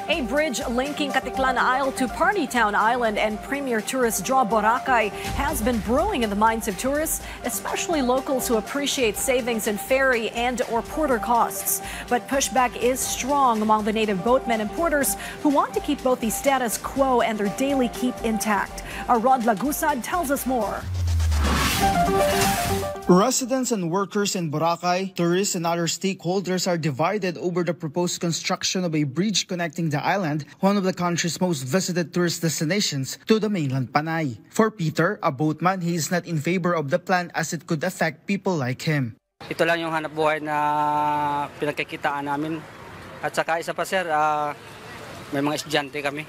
A bridge linking Caticlan Isle to Partytown Island and premier tourist draw Boracay has been brewing in the minds of tourists, especially locals who appreciate savings in ferry and or porter costs. But pushback is strong among the native boatmen and porters who want to keep both the status quo and their daily keep intact. Our Rod Lagusad tells us more. Residents and workers in Boracay, tourists and other stakeholders are divided over the proposed construction of a bridge connecting the island, one of the country's most visited tourist destinations, to the mainland Panay. For Peter, a boatman, he is not in favor of the plan as it could affect people like him. Ito lang yung hanap buhay na pinagkikitaan namin. At saka isa pa sir, may mga estudyante kami.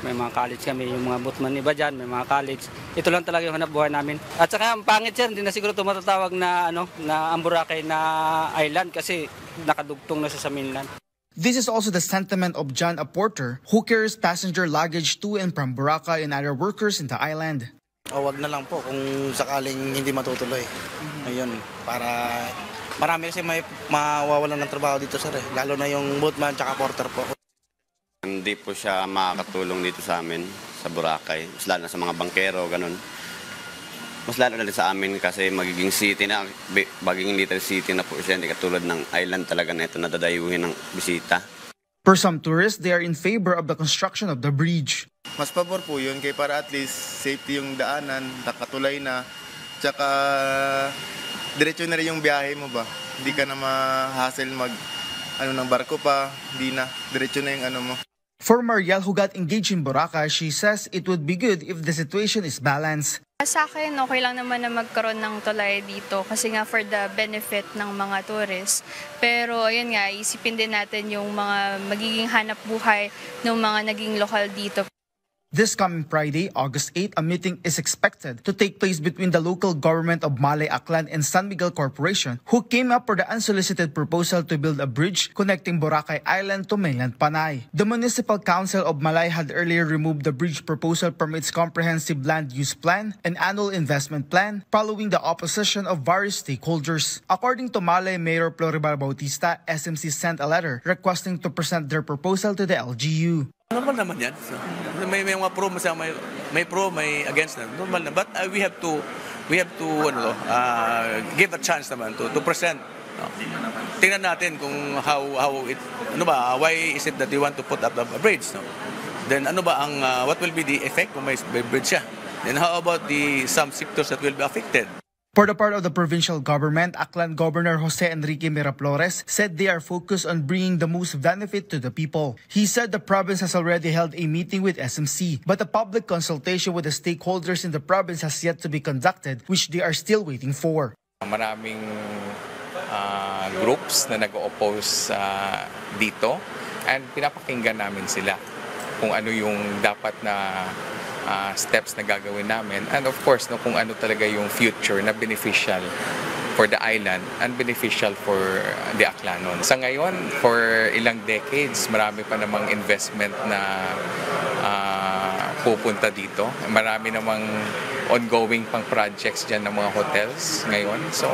May mga college kami, yung mga boatman iba dyan, may mga college. Ito lang talaga yung hanap buhay namin. At saka ang pangit sir, hindi na siguro ito matatawag na, ang Boracay na island kasi nakadugtong na sa mainland. This is also the sentiment of John, a porter, who carries passenger luggage to and from Boracay and other workers in the island. Wag na lang po kung sakaling hindi matutuloy. Ayun, para marami kasi may mawawalan ng trabaho dito sir lalo na yung boatman at porter po. Hindi po siya makakatulong dito sa amin, sa Boracay. Mas lalo na sa mga bangkero, ganun. Mas lalo na sa amin kasi magiging city na, magiging little city na po siya. Hindi katulad ng island talaga na ito na dadayuhin ng bisita. For some tourists, they are in favor of the construction of the bridge. Mas pabor po yun kaya para at least safety yung daanan, nakatulay na, tsaka diretso na rin yung biyahe mo ba. Hindi ka na ma-hassle ng barko pa, hindi na, diretso na yung mo. For Mariel, who got engaged in Boracay, she says it would be good if the situation is balanced. Sa akin, okay lang naman na magkaroon ng tulay dito kasi nga for the benefit ng mga tourists. Pero ayun nga, isipin din natin yung mga magiging hanap buhay ng mga naging lokal dito. This coming Friday, August 8, a meeting is expected to take place between the local government of Malay Aklan and San Miguel Corporation, who came up with the unsolicited proposal to build a bridge connecting Boracay Island to mainland Panay. The Municipal Council of Malay had earlier removed the bridge proposal from its comprehensive land use plan and annual investment plan, following the opposition of various stakeholders. According to Malay Mayor Floribal Bautista, SMC sent a letter requesting to present their proposal to the LGU. Normal naman yan. So, may mga pro, may pro, may against na. Normal na. But we have to give a chance naman to present. No? Tingnan natin kung how it, why is it that they want to put up a bridge? No? Then what will be the effect kung may bridge siya? Then how about some sectors that will be affected? For the part of the provincial government, Aklan Governor Jose Enrique Miraflores said they are focused on bringing the most benefit to the people. He said the province has already held a meeting with SMC, but a public consultation with the stakeholders in the province has yet to be conducted, which they are still waiting for. Maraming groups na nag-oppose dito and pinapakinggan namin sila kung ano yung dapat na steps na gagawin namin and of course kung ano talaga yung future na beneficial for the island and beneficial for the Aklanon. Sa ngayon, for ilang decades, marami pa namang investment na pupunta dito. Marami namang ongoing pang projects dyan ng mga hotels ngayon. So,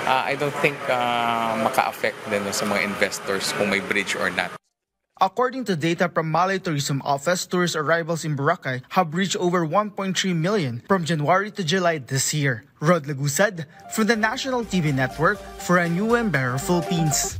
I don't think maka-affect din sa mga investors kung may bridge or not. According to data from Malay Tourism Office, tourist arrivals in Boracay have reached over 1.3 million from January to July this year. Rod Lagusad from the National TV Network for a new and better Philippines.